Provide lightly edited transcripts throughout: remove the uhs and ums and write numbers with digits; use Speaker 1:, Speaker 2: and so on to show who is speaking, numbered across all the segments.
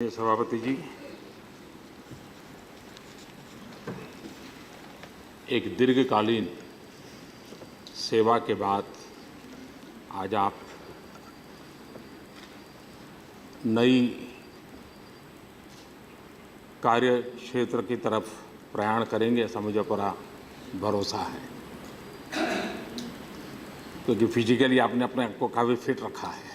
Speaker 1: सभापति जी, एक दीर्घकालीन सेवा के बाद आज आप नई कार्य क्षेत्र की तरफ प्रयाण करेंगे, ऐसा मुझे पूरा भरोसा है, क्योंकि फिजिकली आपने अपने आप को काफ़ी फिट रखा है।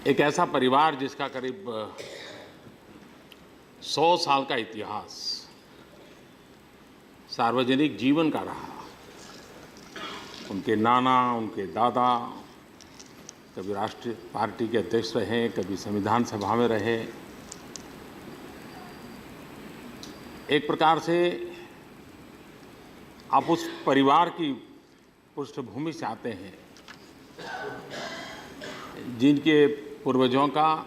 Speaker 1: एक ऐसा परिवार जिसका करीब 100 साल का इतिहास सार्वजनिक जीवन का रहा। उनके नाना, उनके दादा कभी राष्ट्रीय पार्टी के अध्यक्ष रहे, कभी संविधान सभा में रहे। एक प्रकार से आप उस परिवार की पृष्ठभूमि से आते हैं जिनके पूर्वजों का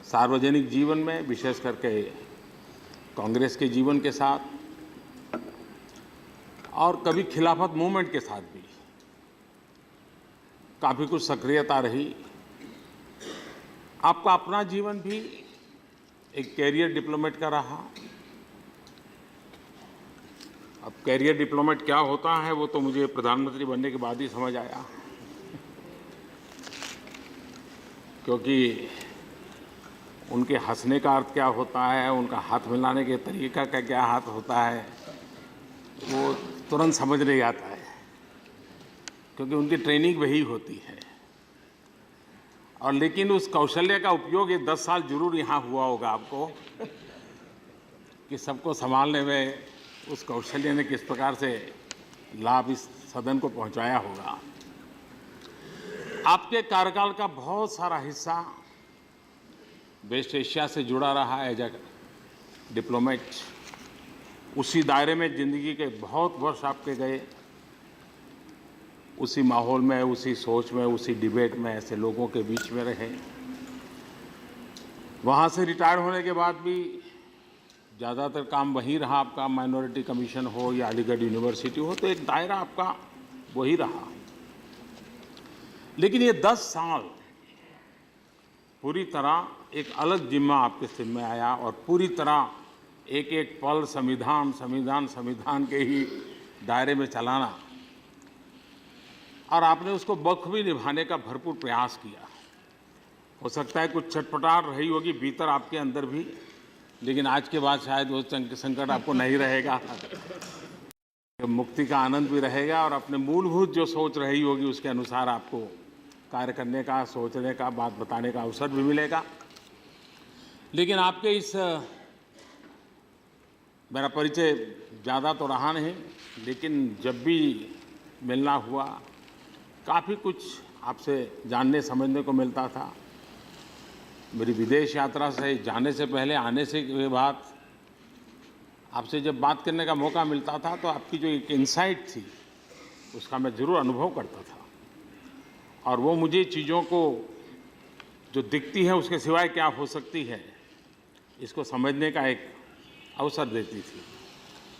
Speaker 1: सार्वजनिक जीवन में, विशेष करके कांग्रेस के जीवन के साथ और कभी खिलाफत मूवमेंट के साथ भी काफ़ी कुछ सक्रियता रही। आपका अपना जीवन भी एक कैरियर डिप्लोमेट का रहा। अब कैरियर डिप्लोमेट क्या होता है वो तो मुझे प्रधानमंत्री बनने के बाद ही समझ आया, क्योंकि उनके हंसने का अर्थ क्या होता है, उनका हाथ मिलाने के तरीका का क्या हाथ होता है, वो तुरंत समझ नहीं आता है, क्योंकि उनकी ट्रेनिंग वही होती है। और लेकिन उस कौशल्य का उपयोग ये 10 साल जरूर यहाँ हुआ होगा आपको कि सबको संभालने में उस कौशल्य ने किस प्रकार से लाभ इस सदन को पहुँचाया होगा। आपके कार्यकाल का बहुत सारा हिस्सा वेस्ट एशिया से जुड़ा रहा एज ए डिप्लोमेट। उसी दायरे में ज़िंदगी के बहुत वर्ष आपके गए, उसी माहौल में, उसी सोच में, उसी डिबेट में ऐसे लोगों के बीच में रहे। वहाँ से रिटायर होने के बाद भी ज़्यादातर काम वहीं रहा आपका, माइनॉरिटी कमीशन हो या अलीगढ़ यूनिवर्सिटी हो, तो एक दायरा आपका वही रहा। लेकिन ये 10 साल पूरी तरह एक अलग जिम्मा आपके सिर में आया और पूरी तरह एक एक पल संविधान के ही दायरे में चलाना, और आपने उसको बखूबी निभाने का भरपूर प्रयास किया। हो सकता है कुछ छटपटाहट रही होगी भीतर आपके अंदर भी, लेकिन आज के बाद शायद वो संकट आपको नहीं रहेगा। मुक्ति का आनंद भी रहेगा और अपने मूलभूत जो सोच रही होगी उसके अनुसार आपको कार्य करने का, सोचने का, बात बताने का अवसर भी मिलेगा। लेकिन आपके इस, मेरा परिचय ज़्यादा तो रहा नहीं, लेकिन जब भी मिलना हुआ काफ़ी कुछ आपसे जानने समझने को मिलता था। मेरी विदेश यात्रा से जाने से पहले, आने से के बाद आपसे जब बात करने का मौका मिलता था तो आपकी जो एक इंसाइट थी उसका मैं ज़रूर अनुभव करता था, और वो मुझे चीज़ों को जो दिखती है उसके सिवाय क्या हो सकती है इसको समझने का एक अवसर देती थी।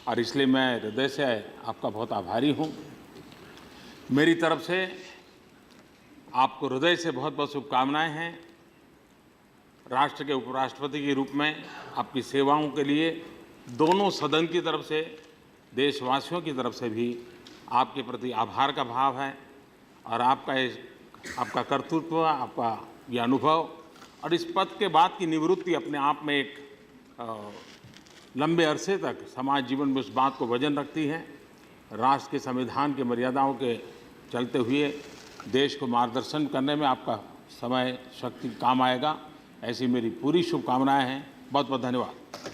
Speaker 1: और इसलिए मैं हृदय से आपका बहुत आभारी हूँ। मेरी तरफ से आपको हृदय से बहुत बहुत शुभकामनाएं हैं। राष्ट्र के उपराष्ट्रपति के रूप में आपकी सेवाओं के लिए दोनों सदन की तरफ से, देशवासियों की तरफ से भी आपके प्रति आभार का भाव है। और आपका कर्तृत्व, आपका ये अनुभव और इस पद के बाद की निवृत्ति अपने आप में एक लंबे अरसे तक समाज जीवन में उस बात को वजन रखती है। राष्ट्र के संविधान की मर्यादाओं के चलते हुए देश को मार्गदर्शन करने में आपका समय, शक्ति काम आएगा, ऐसी मेरी पूरी शुभकामनाएं हैं। बहुत बहुत धन्यवाद।